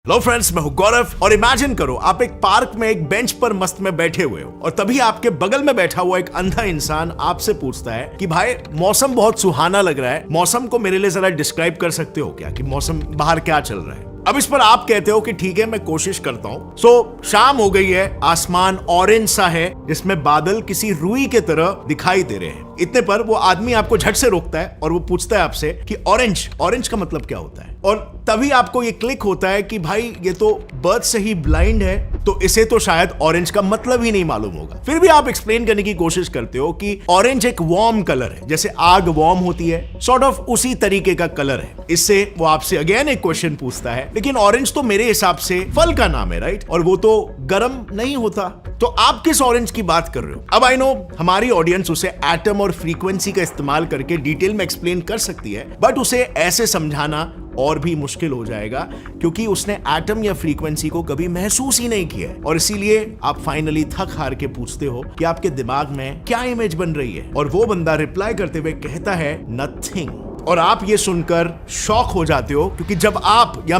Hello friends, मैं हूं गौरव और इमेजिन करो आप एक पार्क में एक बेंच पर मस्त में बैठे हुए हो और तभी आपके बगल में बैठा हुआ एक अंधा इंसान आपसे पूछता है कि भाई मौसम बहुत सुहाना लग रहा है, मौसम को मेरे लिए जरा डिस्क्राइब कर सकते हो क्या कि मौसम बाहर क्या चल रहा है। अब इस पर आप कहते हो कि ठीक है मैं कोशिश करता हूं। शाम हो गई है, आसमान ऑरेंज सा है जिसमें बादल किसी रुई के तरह दिखाई दे रहे हैं। इतने पर वो आदमी आपको झट से रोकता है और वो पूछता है आपसे कि ऑरेंज का मतलब क्या होता है। और तभी आपको ये क्लिक होता है कि भाई ये तो बर्थ से ही ब्लाइंड है, तो इसे तो शायद ऑरेंज का मतलब ही नहीं मालूम होगा। फिर भी आप एक्सप्लेन करने की कोशिश करते हो कि ऑरेंज एक वार्म कलर है, जैसे आग वार्म होती है, सॉर्ट ऑफ उसी तरीके का कलर है। इससे वो आपसे अगेन एक क्वेश्चन पूछता है, लेकिन ऑरेंज तो मेरे हिसाब से फल का नाम है, राइट? और वो तो गर्म नहीं होता, तो आप किस ऑरेंज की बात कर रहे हो? अब आई नो हमारी ऑडियंस उसे एटम और फ्रीक्वेंसी का इस्तेमाल करके डिटेल में एक्सप्लेन कर सकती है, बट उसे ऐसे समझाना और भी मुश्किल हो जाएगा क्योंकि उसने एटम या फ्रीक्वेंसी को कभी महसूस ही नहीं किया है। और इसीलिए आप फाइनली थक हार के पूछते हो कि आपके दिमाग में क्या इमेज बन रही है, और वो बंदा रिप्लाई करते हुए कहता है नथिंग। और आप ये सुनकर शॉक हो जाते हो क्योंकि जब आप या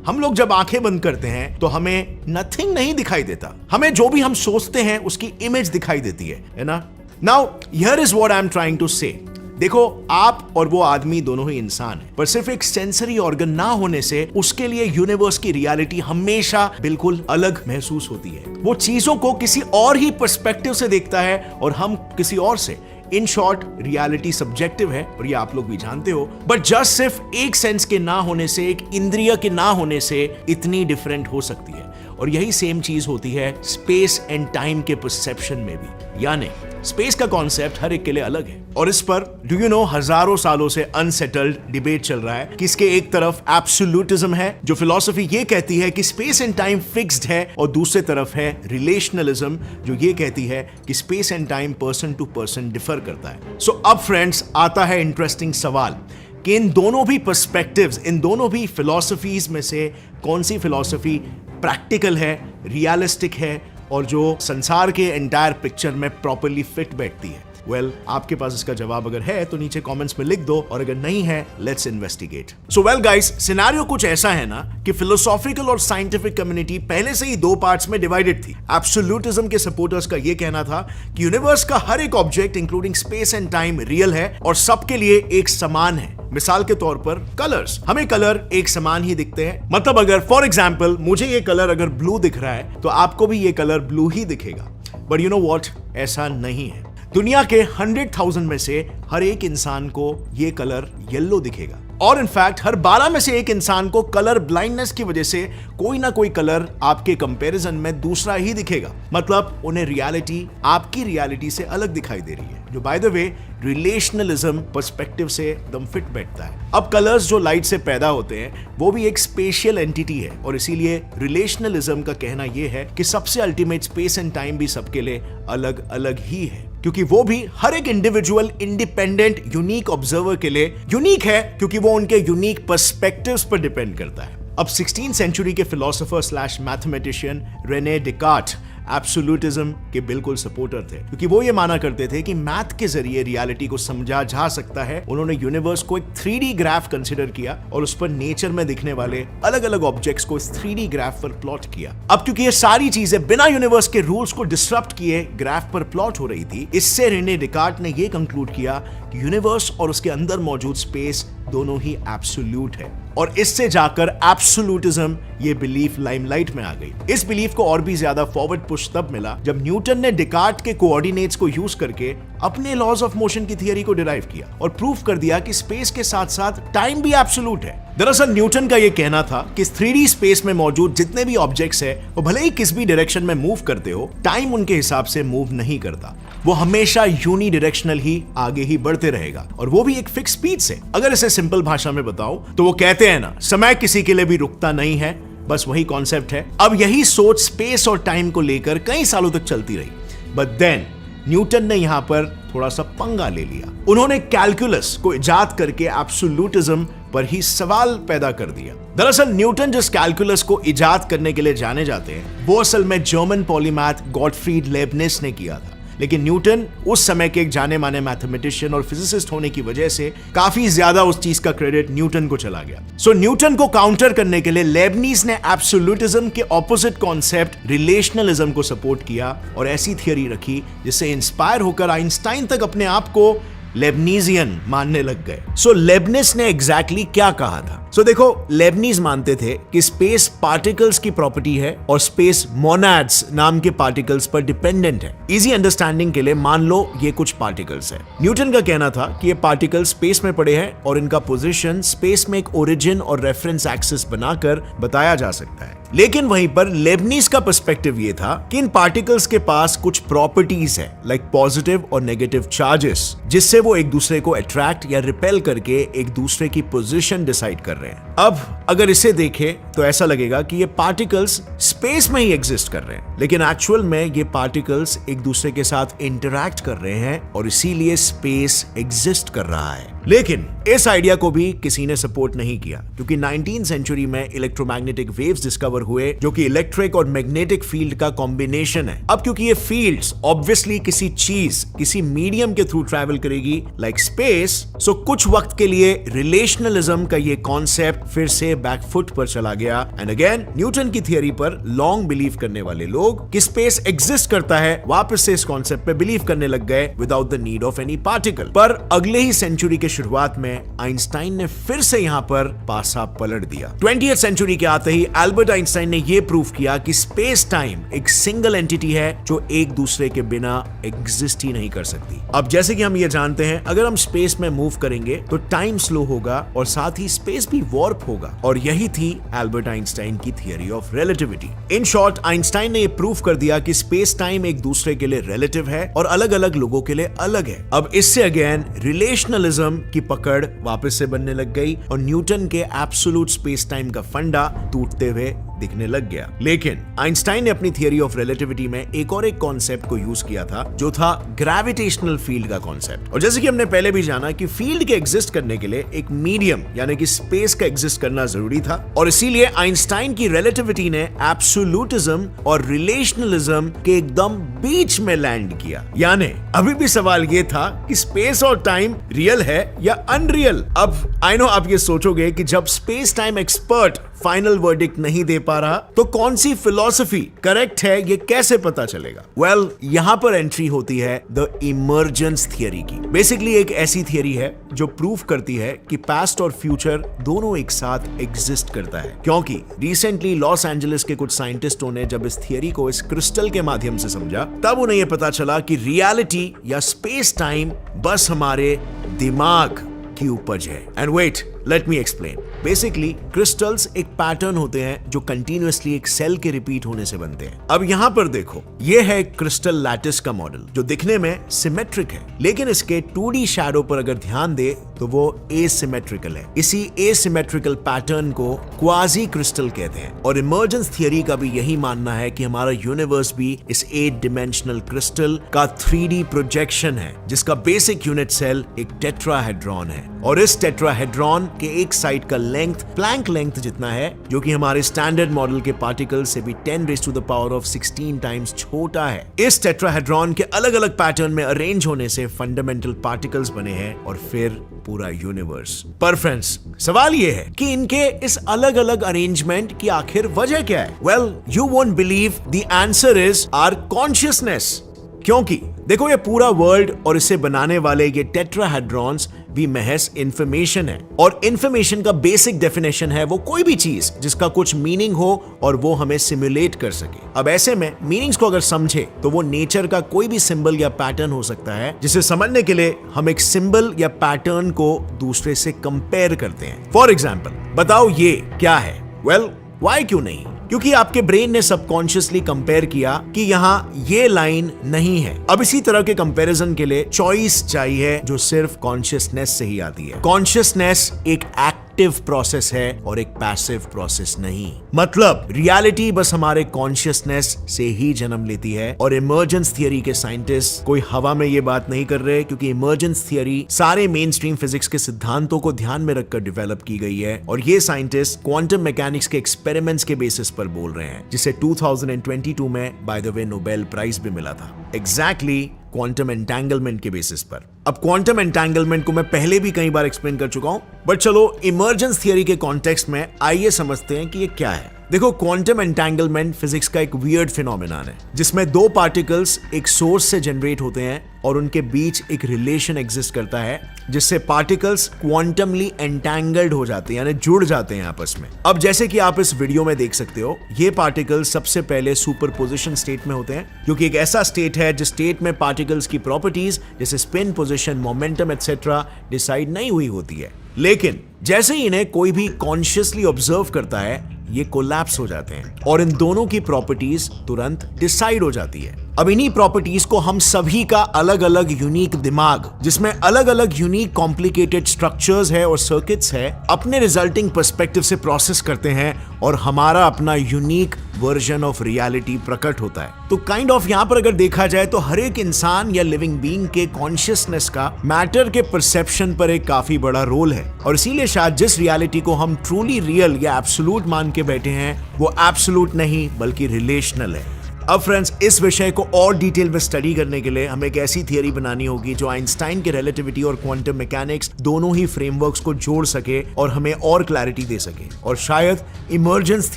हम लोग जब आंखें बंद करते हैं तो हमें नथिंग नहीं दिखाई देता, हमें जो भी हम सोचते हैं उसकी इमेज दिखाई देती है ना। Now here is what I am trying to say. देखो, आप और वो आदमी दोनों ही इंसान हैं, पर सिर्फ एक सेंसरी ऑर्गन ना होने से उसके लिए यूनिवर्स की रियलिटी हमेशा बिल्कुल अलग महसूस होती है। वो चीजों को किसी और ही पर्सपेक्टिव से देखता है और हम किसी और से। इन शॉर्ट, रियलिटी सब्जेक्टिव है और ये आप लोग भी जानते हो, बट जस्ट सिर्फ एक सेंस के ना होने से, एक इंद्रिय के ना होने से इतनी डिफरेंट हो सकती है। और यही सेम चीज होती है स्पेस एंड टाइम के परसेप्शन में भी, यानी स्पेस का कॉन्सेप्ट हर एक के लिए अलग है। और इस पर डू यू नो हजारों सालों से अनसेटल्ड डिबेट चल रहा है कि इसके एक तरफ एब्सोल्यूटिज्म है, जो फिलॉसफी ये कहती है कि स्पेस एंड टाइम फिक्स्ड है, और दूसरे तरफ है रिलेशनलिज्म, जो ये कहती है कि space and time person to person differ करता है। सो अब फ्रेंड्स आता है इंटरेस्टिंग सवाल कि इन दोनों भी पर्सपेक्टिव्स, इन दोनों भी फिलॉसफीज में से कौन सी फिलॉसफी प्रैक्टिकल है, रियलिस्टिक है और जो संसार के एंटायर पिक्चर में प्रॉपर्ली फिट बैठती है। वेल, आपके पास इसका जवाब अगर है तो नीचे कमेंट्स में लिख दो, और अगर नहीं है let's investigate. So well guys, scenario कुछ ऐसा है ना कि फिलोसॉफिकल और साइंटिफिक कम्युनिटी पहले से ही दो पार्ट्स में डिवाइडेड थी। एब्सोल्यूटिज्म के सपोर्टर्स का यह कहना था कि यूनिवर्स का हर एक object including space and time real है और सबके लिए एक समान है। मिसाल के तौर पर कलर्स, हमें कलर एक समान ही दिखते हैं। मतलब अगर फॉर एग्जाम्पल मुझे ये कलर अगर ब्लू दिख रहा है तो आपको भी ये कलर ब्लू ही दिखेगा। बट यू नो व्हाट, ऐसा नहीं है। दुनिया के 100,000 में से हर एक इंसान को ये कलर येलो दिखेगा, और इनफैक्ट हर 12 में से एक इंसान को कलर ब्लाइंडनेस की वजह से कोई ना कोई कलर आपके कंपैरिजन में दूसरा ही दिखेगा। मतलब उन्हें रियलिटी आपकी रियलिटी से अलग दिखाई दे रही है, जो बाय द वे रिलेशनलिज्म पर्सपेक्टिव से एकदम फिट बैठता है। अब कलर्स जो लाइट से पैदा होते हैं वो भी एक स्पेशियल एंटिटी है, और इसीलिए रिलेशनलिज्म का कहना यह है कि सबसे अल्टीमेट स्पेस एंड टाइम भी सबके लिए अलग अलग ही है, क्योंकि वो भी हर एक इंडिविजुअल इंडिपेंडेंट यूनिक ऑब्जर्वर के लिए यूनिक है, क्योंकि वो उनके यूनिक पर्सपेक्टिव्स पर डिपेंड करता है। अब 16th सेंचुरी के philosopher slash mathematician Rene Descartes absolutism के बिल्कुल सपोर्टर थे, क्योंकि वो ये माना करते थे कि मैथ के जरिए रियलिटी को समझा जा सकता है। उन्होंने यूनिवर्स को एक 3D ग्राफ कंसीडर किया और उस पर नेचर में दिखने वाले अलग अलग ऑब्जेक्ट्स को इस 3D ग्राफ पर प्लॉट किया। अब क्योंकि ये सारी चीजें बिना यूनिवर्स के रूल्स को डिसरप्ट किए ग्राफ पर प्लॉट हो रही थी, इससे रेने डेकार्ट ने ये कंक्लूड किया कि यूनिवर्स और उसके अंदर मौजूद स्पेस दोनों ही एब्सोल्यूट है। और इससे जाकर एब्सोल्यूटिज्म ये बिलीफ लाइमलाइट में आ गई। इस बिलीफ को और भी ज्यादा फॉरवर्ड पुश तब मिला जब न्यूटन ने डेकार्ट के कोऑर्डिनेट्स को यूज करके अपने लॉज ऑफ मोशन की थियरी को डिराइव किया और प्रूफ कर दिया कि स्पेस के साथ साथ टाइम भी एब्सोल्यूट है। दरअसल यूटन का यह कहना था कि 3D स्पेस में मौजूद जितने भी ऑब्जेक्ट्स है वो भले ही किस भी डायरेक्शन में मूव करते हो, टाइम उनके हिसाब से मूव नहीं करता। वो हमेशा यूनी डायरेक्शनल ही आगे ही बढ़ते रहेगा, और वो भी एक फिक्स स्पीड से। अगर इसे सिंपल भाषा में बताऊं तो वो कहते हैं ना, समय किसी के लिए भी रुकता नहीं है, बस वही कॉन्सेप्ट है। अब यही सोच स्पेस और टाइम को लेकर कई सालों तक चलती रही, बट देन न्यूटन ने यहां पर थोड़ा सा पंगा ले लिया। उन्होंने कैलकुलस को इजाद करके एब्सोल्यूटिज्म पर ही सवाल पैदा कर दिया। दरअसल न्यूटन जिस कैलकुलस को इजाद करने के लिए जाने जाते हैं वो असल में जर्मन पॉलीमैथ गॉटफ्रीड लेबनिज ने किया था। लेकिन न्यूटन उस समय के एक जाने माने मैथमेटिशियन और फिजिसिस्ट होने की वजह से काफी ज्यादा उस चीज का क्रेडिट न्यूटन को चला गया। सो न्यूटन को काउंटर करने के लिए लेबनीज ने एब्सोल्यूटिज्म के ऑपोजिट कॉन्सेप्ट रिलेशनलिज्म को सपोर्ट किया और ऐसी थियरी रखी जिससे इंस्पायर होकर आइंस्टाइन तक अपने आप को लेबनीजियन मानने लग गए। सो लेबनिज ने एग्जैक्टली क्या कहा था? सो देखो, लेबनीज मानते थे कि स्पेस पार्टिकल्स की प्रॉपर्टी है और स्पेस मोनाड्स नाम के पार्टिकल्स पर डिपेंडेंट है। इजी अंडरस्टैंडिंग के लिए मान लो ये कुछ पार्टिकल्स है। न्यूटन का कहना था कि ये पार्टिकल्स स्पेस में पड़े हैं और इनका पोजीशन स्पेस में एक ओरिजिन और रेफरेंस एक्सिस बनाकर बताया जा सकता है। लेकिन वहीं पर लेबनीज का पर्सपेक्टिव ये था कि इन पार्टिकल्स के पास कुछ प्रॉपर्टीज है, लाइक पॉजिटिव और नेगेटिव चार्जेस, जिससे वो एक दूसरे को अट्रैक्ट या रिपेल करके एक दूसरे की पोजीशन डिसाइड कर रहे हैं। अब अगर इसे देखें तो ऐसा लगेगा कि ये पार्टिकल्स स्पेस में ही एग्जिस्ट कर रहे हैं, लेकिन एक्चुअल में ये पार्टिकल्स एक दूसरे के साथ इंटरैक्ट कर रहे हैं और इसीलिए स्पेस एग्जिस्ट कर रहा है। लेकिन इस आइडिया को भी किसी ने सपोर्ट नहीं किया, क्योंकि 19th सेंचुरी में इलेक्ट्रोमैग्नेटिक वेव्स डिस्कवर हुए जो कि इलेक्ट्रिक और मैग्नेटिक फील्ड का कॉम्बिनेशन है। अब क्योंकि ये फील्ड्स ऑब्वियसली किसी चीज, किसी मीडियम के थ्रू ट्रैवल करेगी लाइक स्पेस, सो कुछ वक्त के लिए रिलेशनलिज्म का ये कॉन्सेप्ट फिर से बैकफुट पर चला गया। एंड अगेन न्यूटन की थियरी पर लॉन्ग बिलीव करने वाले लोग कि स्पेस एग्जिस्ट करता है, वापस से इस कॉन्सेप्ट पे बिलीव करने लग गए without the need of any particle. पर अगले ही सेंचुरी के शुरुआत में आइंस्टाइन ने फिर से यहां पर पासा पलट दिया। 20th सेंचुरी के आते ही एल्बर्ट आइंस्टाइन ने यह प्रूव किया कि स्पेस टाइम एक सिंगल एंटिटी है जो एक दूसरे के बिना एग्जिस्ट ही नहीं कर सकती। अब जैसे कि हम ये जानते हैं, अगर हम स्पेस में मूव करेंगे तो टाइम स्लो होगा और साथ ही स्पेस भी वॉर्प होगा, और यही थी एल्बर्ट आइंस्टाइन की theory of relativity. In short, Einstein ने यह प्रूव कर दिया कि स्पेस टाइम एक दूसरे के लिए रिलेटिव है और अलग अलग लोगों के लिए अलग है। अब इससे अगेन रिलेशनलिज्म की पकड़ वापस से बनने लग गई और न्यूटन के एब्सोल्यूट स्पेस टाइम का फंडा टूटते हुए दिखने लग गया। लेकिन आइंस्टाइन ने अपनी थियरी ऑफ रिलेटिविटी में एक और एक कॉन्सेप्ट को यूज किया था, जो था ग्रेविटेशनल फील्ड का कॉन्सेप्ट। और जैसे कि हमने पहले भी जाना कि फील्ड के एग्जिस्ट करने के लिए एक मीडियम यानी कि स्पेस का एग्जिस्ट करना जरूरी था, और इसीलिए आइंस्टाइन की रिलेटिविटी ने एब्सोल्यूटिज्म और रिलेशनलिज्म के एकदम बीच में लैंड किया। यानी अभी भी सवाल यह था कि स्पेस और टाइम रियल है या अनरियल। अब आई नो आप ये सोचोगे कि जब space time expert final verdict नहीं दे पा रहा तो कौन सी फिलॉसफी करेक्ट है, ये कैसे पता चलेगा? वेल, यहां पर एंट्री होती है द इमर्जेंस थियरी की। बेसिकली एक ऐसी थियरी है जो प्रूफ करती है कि पास्ट और फ्यूचर दोनों एक साथ एग्जिस्ट करता है, क्योंकि रिसेंटली लॉस एंजलिस के कुछ साइंटिस्टों ने जब इस थियरी को इस क्रिस्टल के माध्यम से समझा, तब उन्हें यह पता चला कि रियलिटी या स्पेस टाइम बस हमारे दिमाग की उपज है। And wait, let me explain. Basically crystals एक पैटर्न होते हैं जो कंटिन्यूअसली एक सेल के रिपीट होने से बनते हैं। अब यहां पर देखो, यह है क्रिस्टल लैटिस का मॉडल जो दिखने में सिमेट्रिक है, लेकिन इसके 2D शैडो पर अगर ध्यान दे तो वो एसिमेट्रिकल है। इसी एसिमेट्रिकल पैटर्न को क्वाजी क्रिस्टल कहते हैं, और इमर्जेंस थियरी का भी यही मानना है कि हमारा यूनिवर्स भी इस 8 डिमेंशनल क्रिस्टल का 3D प्रोजेक्शन है, जिसका बेसिक यूनिट सेल एक टेट्राहेड्रॉन है, और इस टेट्राहेड्रॉन के एक साइड का लेंथ प्लैंक लेंथ जितना है, जो कि हमारे स्टैंडर्ड मॉडल के पार्टिकल से भी 10⁻16 टाइम्स छोटा है। इस टेट्राहेड्रॉन के अलग अलग पैटर्न में अरेंज होने से फंडामेंटल पार्टिकल्स बने हैं और फिर पूरा यूनिवर्स। पर फ्रेंड्स, सवाल यह है कि इनके इस अलग अलग अरेंजमेंट की आखिर वजह क्या है? Well, you won't believe the answer is our consciousness. क्योंकि देखो, ये पूरा वर्ल्ड और इसे बनाने वाले ये टेट्राहेड्रॉन्स भी महज इंफॉर्मेशन है, और इंफॉर्मेशन का बेसिक डेफिनेशन है वो कोई भी चीज जिसका कुछ मीनिंग हो और वो हमें सिमुलेट कर सके। अब ऐसे में मीनिंग्स को अगर समझे तो वो नेचर का कोई भी सिंबल या पैटर्न हो सकता है, जिसे समझने के लिए हम एक सिंबल या पैटर्न को दूसरे से कंपेयर करते हैं। फॉर एग्जाम्पल, बताओ ये क्या है? वेल, व्हाई क्यों नहीं? क्योंकि आपके ब्रेन ने सबकॉन्शियसली कंपेयर किया कि यहाँ ये लाइन नहीं है। अब इसी तरह के कंपैरिजन के लिए चॉइस चाहिए जो सिर्फ कॉन्शियसनेस से ही आती है। कॉन्शियसनेस एक एक्टिव प्रोसेस है और एक पैसिव प्रोसेस नहीं। मतलब रियलिटी बस हमारे कॉन्शियसनेस से ही जन्म लेती है, और इमर्जेंस थियरी के साइंटिस्ट कोई हवा में ये बात नहीं कर रहे, क्योंकि इमर्जेंस थियरी सारे मेन स्ट्रीम फिजिक्स के सिद्धांतों को ध्यान में रखकर डेवलप की गई है, और ये साइंटिस्ट क्वांटम मैकेनिक्स के एक्सपेरिमेंट्स के बेसिस पर बोल रहे हैं, जिसे 2022 में by the way Nobel prize भी मिला था। एग्जैक्टली क्वांटम एंटेंगलमेंट के बेसिस पर। अब क्वांटम एंटेंगलमेंट को मैं पहले भी कई बार एक्सप्लेन कर चुका हूं, बट चलो इमर्जेंस थियरी के कॉन्टेक्स्ट में आइए समझते हैं कि ये क्या है। देखो, क्वांटम एंटेंगलमेंट फिजिक्स का एक वियर्ड फिनोमेनन है जिसमें दो पार्टिकल्स एक सोर्स से जनरेट होते हैं और उनके बीच एक रिलेशन एग्जिस्ट करता है जिससे पार्टिकल्स क्वांटमली एंटेंगल्ड हो जाते हैं, यानी जुड़ जाते हैं आपस में। अब जैसे कि आप इस वीडियो में देख सकते हो, ये पार्टिकल्स सबसे पहले सुपरपोजिशन स्टेट में होते हैं, जो कि एक ऐसा स्टेट है जिस स्टेट में पार्टिकल्स की प्रॉपर्टीज जैसे spin, position, momentum etcetera decide नहीं हुई होती है। लेकिन जैसे ही इन्हें कोई भी कॉन्शियसली ऑब्जर्व करता है, ये कोलैप्स हो जाते हैं और इन दोनों की प्रॉपर्टीज तुरंत डिसाइड हो जाती है। अब इन्हीं प्रॉपर्टीज को हम सभी का अलग अलग यूनिक दिमाग, जिसमें अलग अलग यूनिक कॉम्प्लिकेटेड स्ट्रक्चर्स है और सर्किट्स है, अपने रिजल्टिंग पर्सपेक्टिव से प्रोसेस करते हैं और हमारा अपना यूनिक वर्जन ऑफ रियलिटी प्रकट होता है। तो काइंड ऑफ यहां पर अगर देखा जाए तो हर एक इंसान या लिविंग बीइंग के कॉन्शियसनेस का मैटर के परसेप्शन पर एक काफी बड़ा रोल है और इसीलिए शायद जिस रियलिटी को हम ट्रूली रियल या एब्सोल्यूट मान के बैठे हैं, वो एब्सोल्यूट नहीं बल्कि रिलेशनल है। अब फ्रेंड्स, इस विषय को और डिटेल में स्टडी करने के लिए हमें एक ऐसी थियरी बनानी होगी जो आइंस्टाइन के रिलेटिविटी और क्वांटम मैकेनिक्स दोनों ही फ्रेमवर्क्स को जोड़ सके और हमें और क्लैरिटी दे सके। और शायद इमर्जेंस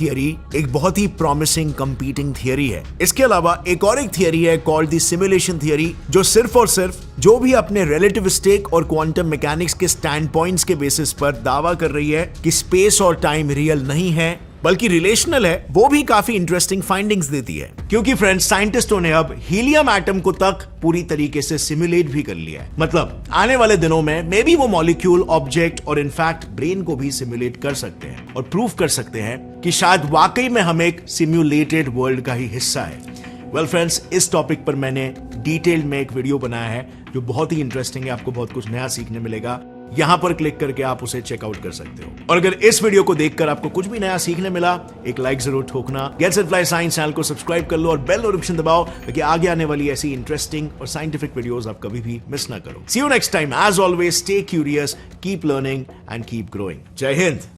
थियरी एक बहुत ही प्रॉमिसिंग कंपीटिंग थियरी है। इसके अलावा एक और एक थियरी है कॉल्ड द सिमुलेशन थियरी, जो सिर्फ और सिर्फ जो भी अपने रिलेटिविस्टिक और क्वांटम मैकेनिक्स के स्टैंड पॉइंट्स के बेसिस पर दावा कर रही है कि स्पेस और टाइम रियल नहीं है बल्कि रिलेशनल है, वो भी काफी इंटरेस्टिंग फाइंडिंग्स देती है। क्योंकि फ्रेंड्स, साइंटिस्टों ने अब हीलियम एटम को तक पूरी तरीके से सिमुलेट भी कर लिया है। मतलब आने वाले दिनों में मे बी वो मॉलिक्यूल, ऑब्जेक्ट और इनफैक्ट ब्रेन को भी सिमुलेट कर सकते हैं और प्रूव कर सकते हैं कि शायद वाकई में हम एक सिम्युलेटेड वर्ल्ड का ही हिस्सा है। वेल फ्रेंड्स, इस टॉपिक पर मैंने डिटेल में एक वीडियो बनाया है जो बहुत ही इंटरेस्टिंग है, आपको बहुत कुछ नया सीखने मिलेगा। यहां पर क्लिक करके आप उसे चेकआउट कर सकते हो। और अगर इस वीडियो को देखकर आपको कुछ भी नया सीखने मिला, एक लाइक जरूर ठोकना। Gates and fly science channel को सब्सक्राइब कर लो और बेल नोटिफिकेशन दबाओ ताकि आगे आने वाली ऐसी इंटरेस्टिंग और साइंटिफिक वीडियोस आप कभी भी मिस ना करो। See you next time. As always, stay curious, keep learning and keep growing. जय हिंद।